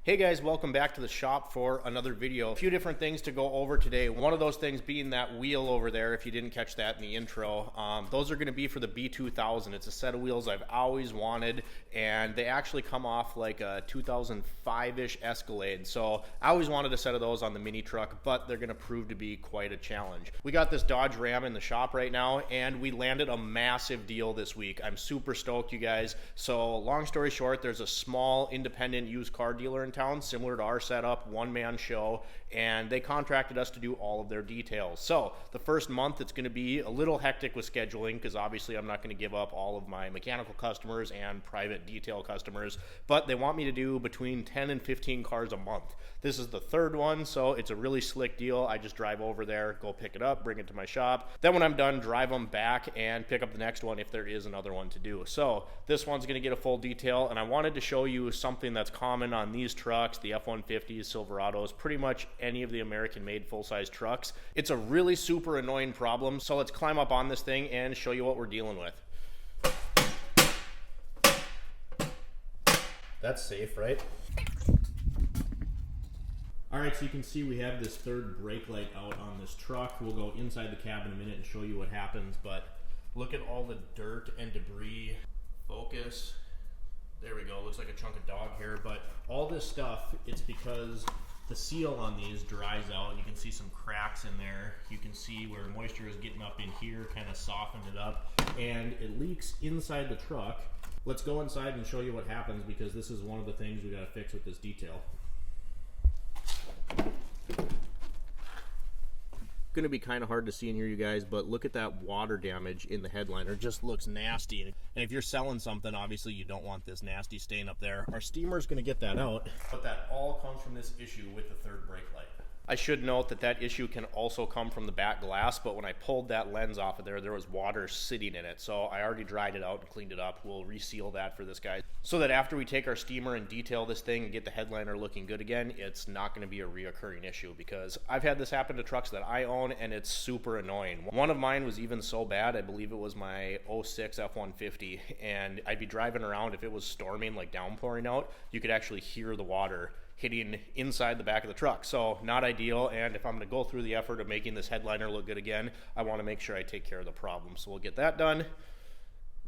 Hey guys, welcome back to the shop for another video. A few different things to go over today. One of those things being that wheel over there, if you didn't catch that in the intro. Those are going to be for the B2000. It's a set of wheels I've always wanted, and they actually come off like a 2005-ish Escalade. So I always wanted a set of those on the mini truck, but they're going to prove to be quite a challenge. We got this Dodge Ram in the shop right now, and we landed a massive deal this week. I'm super stoked, you guys. So long story short, there's a small independent used car dealer in town, similar to our setup, one-man show, and they contracted us to do all of their details. So the first month it's going to be a little hectic with scheduling, because obviously I'm not going to give up all of my mechanical customers and private detail customers, but they want me to do between 10 and 15 cars a month. This is the third one, so it's a really slick deal. I just drive over there, go pick it up, bring it to my shop. Then when I'm done, drive them back and pick up the next one if there is another one to do. So this one's going to get a full detail, and I wanted to show you something that's common on these trucks, the F-150s, Silverados, pretty much any of the American-made full-size trucks. It's a really super annoying problem, so let's climb up on this thing and show you what we're dealing with. That's safe, right? All right, so you can see we have this third brake light out on this truck. We'll go inside the cab in a minute and show you what happens, but look at all the dirt and debris. Focus. There we go, looks like a chunk of dog hair, but all this stuff, it's because the seal on these dries out. You can see some cracks in there. You can see where moisture is getting up in here, kind of softened it up, and it leaks inside the truck. Let's go inside and show you what happens, because this is one of the things we gotta fix with this detail. Going to be kind of hard to see in here, you guys, but look at that water damage in the headliner. It just looks nasty, and if you're selling something, obviously you don't want this nasty stain up there. Our steamer is going to get that out, but that all comes from this issue with the third brake light. I should note that that issue can also come from the back glass, but when I pulled that lens off of there, there was water sitting in it. So I already dried it out and cleaned it up. We'll reseal that for this guy, so that after we take our steamer and detail this thing and get the headliner looking good again, it's not going to be a reoccurring issue, because I've had this happen to trucks that I own, and it's super annoying. One of mine was even so bad, I believe it was my 06 F-150, and I'd be driving around. If it was storming, like downpouring out, you could actually hear the water hitting inside the back of the truck. So not ideal, and if I'm going to go through the effort of making this headliner look good again, I want to make sure I take care of the problem. So we'll get that done.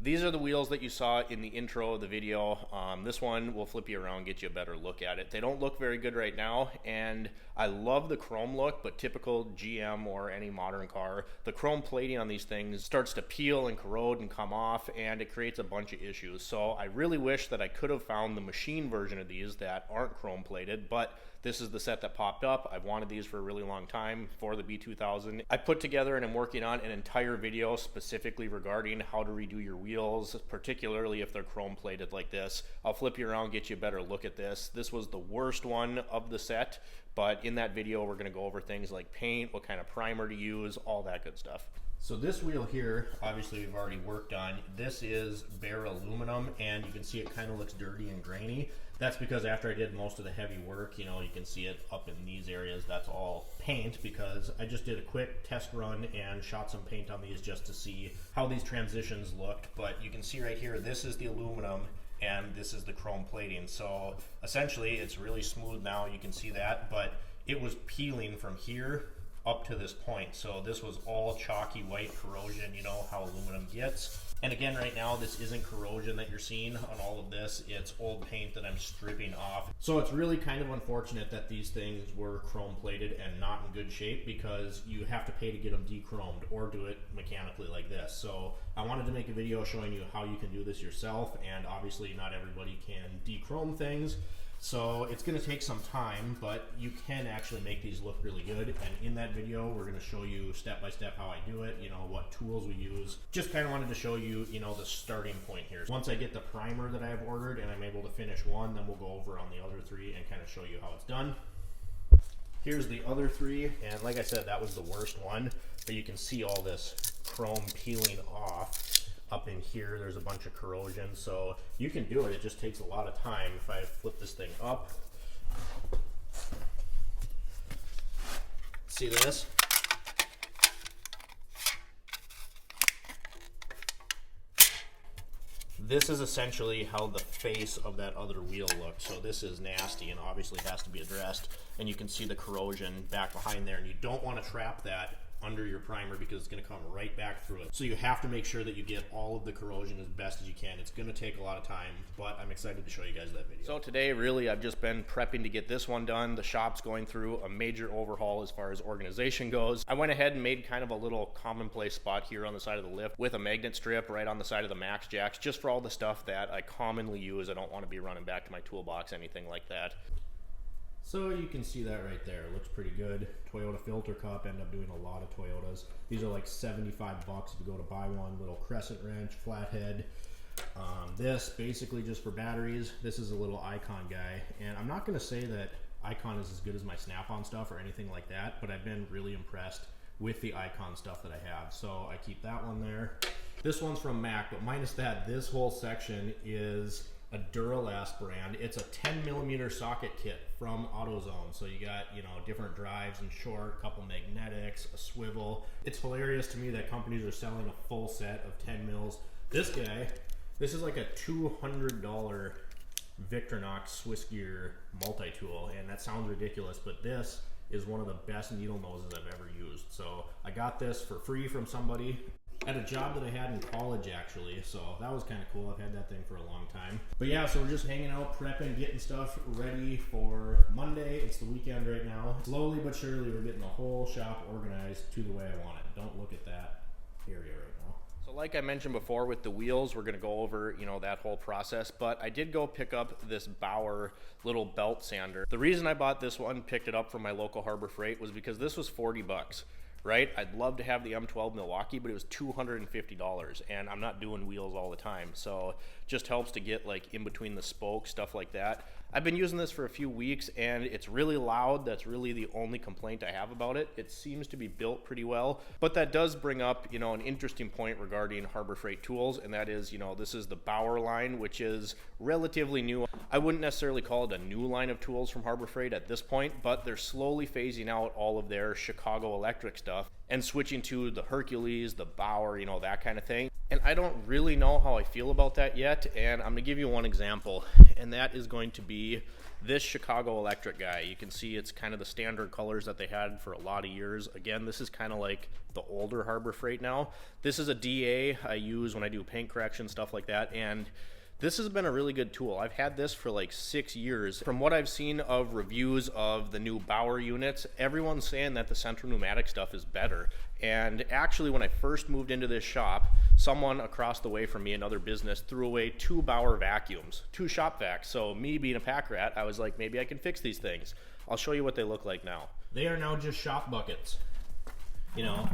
These are the wheels that you saw in the intro of the video. This one will flip you around, get you a better look at it. They don't look very good right now, and I love the chrome look, but typical GM or any modern car, the chrome plating on these things starts to peel and corrode and come off, and it creates a bunch of issues. So I really wish that I could have found the machine version of these that aren't chrome plated, but this is the set that popped up. I've wanted these for a really long time for the B2000. I put together and I'm working on an entire video specifically regarding how to redo your wheels, particularly if they're chrome plated like this. I'll flip you around, get you a better look at this. This was the worst one of the set, but in that video we're gonna go over things like paint, what kind of primer to use, all that good stuff. So this wheel here, obviously we've already worked on. This is bare aluminum, and you can see it kind of looks dirty and grainy. That's because after I did most of the heavy work, you know, you can see it up in these areas, that's all paint, because I just did a quick test run and shot some paint on these just to see how these transitions looked. But you can see right here, this is the aluminum and this is the chrome plating. So essentially it's really smooth now, you can see that, but it was peeling from here up to this point. So this was all chalky white corrosion, you know how aluminum gets. And again, right now, this isn't corrosion that you're seeing on all of this. It's old paint that I'm stripping off. So it's really kind of unfortunate that these things were chrome plated and not in good shape, because you have to pay to get them de-chromed or do it mechanically like this. So I wanted to make a video showing you how you can do this yourself, and obviously not everybody can de-chrome things. So it's going to take some time, but you can actually make these look really good. And in that video, we're going to show you step by step how I do it, you know, what tools we use. Just kind of wanted to show you, you know, the starting point here. Once I get the primer that I have ordered and I'm able to finish one, then we'll go over on the other three and kind of show you how it's done. Here's the other three, and like I said, that was the worst one, but you can see all this chrome peeling off. Up in here, there's a bunch of corrosion, so you can do it. It just takes a lot of time. If I flip this thing up, see this? This is essentially how the face of that other wheel looks. So this is nasty and obviously has to be addressed. And you can see the corrosion back behind there, and you don't want to trap that under your primer because it's going to come right back through it. So you have to make sure that you get all of the corrosion as best as you can. It's going to take a lot of time, but I'm excited to show you guys that video. So today, really, I've just been prepping to get this one done. The shop's going through a major overhaul as far as organization goes. I went ahead and made kind of a little commonplace spot here on the side of the lift with a magnet strip right on the side of the max jacks, just for all the stuff that I commonly use. I don't want to be running back to my toolbox, anything like that. So you can see that right there. It looks pretty good. Toyota filter cup, end up doing a lot of Toyotas. These are like 75 bucks if you go to buy one. Little crescent wrench, flathead. This basically just for batteries. This is a little Icon guy, and I'm not going to say that Icon is as good as my Snap-on stuff or anything like that, but I've been really impressed with the Icon stuff that I have, so I keep that one there. This one's from Mac, but minus that, this whole section is a Duralast brand. It's a 10mm socket kit from AutoZone. So you got, you know, different drives and short, couple magnetics, a swivel. It's hilarious to me that companies are selling a full set of 10 mils. This guy, this is like a $200 Victorinox Swiss gear multi-tool, and that sounds ridiculous, but this is one of the best needle noses I've ever used. So I got this for free from somebody at a job that I had in college, actually, so that was kind of cool. I've had that thing for a long time. But yeah, so we're just hanging out, prepping, getting stuff ready for Monday. It's the weekend right now. Slowly but surely, we're getting the whole shop organized to the way I want it. Don't look at that area right now. So like I mentioned before with the wheels, we're going to go over, you know, that whole process, but I did go pick up this Bauer little belt sander. The reason I bought this one, picked it up from my local Harbor Freight, was because this was 40 bucks. Right? I'd love to have the M12 Milwaukee, but it was $250, and I'm not doing wheels all the time, so just helps to get like in between the spokes, stuff like that. I've been using this for a few weeks, and it's really loud. That's really the only complaint I have about it. It seems to be built pretty well, but that does bring up, you know, an interesting point regarding Harbor Freight tools, and that is, you know, this is the Bauer line, which is relatively new. I wouldn't necessarily call it a new line of tools from Harbor Freight at this point, but they're slowly phasing out all of their Chicago electric stuff and switching to the Hercules, the Bauer, you know, that kind of thing. And I don't really know how I feel about that yet, and I'm going to give you one example, and that is going to be this Chicago electric guy. You can see it's kind of the standard colors that they had for a lot of years. Again, this is kind of like the older Harbor Freight now. This is a DA I use when I do paint correction, stuff like that, and this has been a really good tool. I've had this for like 6 years. From what I've seen of reviews of the new Bauer units, everyone's saying that the Central Pneumatic stuff is better. And actually, when I first moved into this shop, someone across the way from me, another business, threw away 2 Bauer vacuums, 2 shop vacs. So me being a pack rat, I was like, maybe I can fix these things. I'll show you what they look like now. They are now just shop buckets. You know,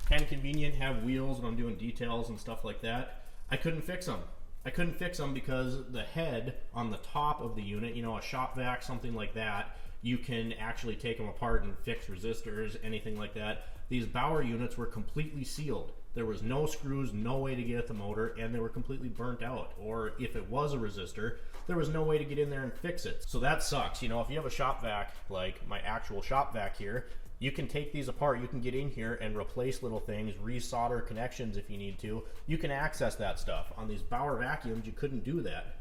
kind of convenient, have wheels when I'm doing details and stuff like that. I couldn't fix them. I couldn't fix them because the head on the top of the unit, you know, a shop vac, something like that, you can actually take them apart and fix resistors, anything like that. These Bauer units were completely sealed. There was no screws, no way to get at the motor, and they were completely burnt out. Or if it was a resistor, there was no way to get in there and fix it. So that sucks. You know, if you have a shop vac, like my actual shop vac here, you can take these apart, you can get in here and replace little things, resolder connections if you need to. You can access that stuff. On these Bauer vacuums, you couldn't do that.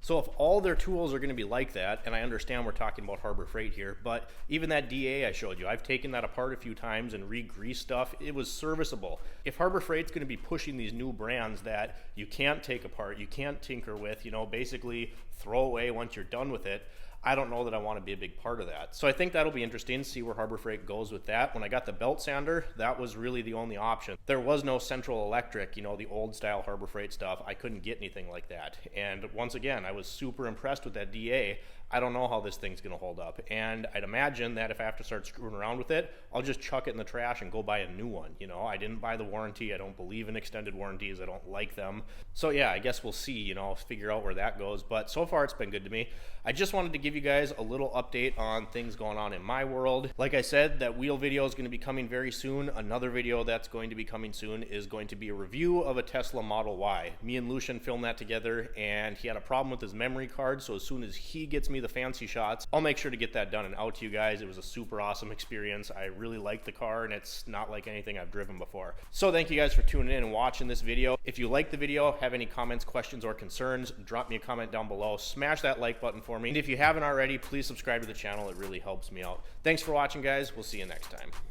So if all their tools are going to be like that, and I understand we're talking about Harbor Freight here, but even that DA I showed you, I've taken that apart a few times and re-greased stuff. It was serviceable. If Harbor Freight's going to be pushing these new brands that you can't take apart, you can't tinker with, you know, basically throw away once you're done with it, I don't know that I want to be a big part of that. So I think that'll be interesting to see where Harbor Freight goes with that. When I got the belt sander, that was really the only option. There was no central electric, you know, the old style Harbor Freight stuff. I couldn't get anything like that. And once again, I was super impressed with that DA. I don't know how this thing's going to hold up. And I'd imagine that if I have to start screwing around with it, I'll just chuck it in the trash and go buy a new one. You know, I didn't buy the warranty. I don't believe in extended warranties. I don't like them. So yeah, I guess we'll see, you know, figure out where that goes. But so far it's been good to me. I just wanted to give you guys a little update on things going on in my world. Like I said, that wheel video is going to be coming very soon. Another video that's going to be coming soon is going to be a review of a Tesla Model Y. Me and Lucian filmed that together, and he had a problem with his memory card. So as soon as he gets me the fancy shots, I'll make sure to get that done and out to you guys. It was a super awesome experience. I really like the car, and it's not like anything I've driven before. So thank you guys for tuning in and watching this video. If you like the video, have any comments, questions, or concerns, drop me a comment down below. Smash that like button for me. And if you haven't already, please subscribe to the channel. It really helps me out. Thanks for watching, guys. We'll see you next time.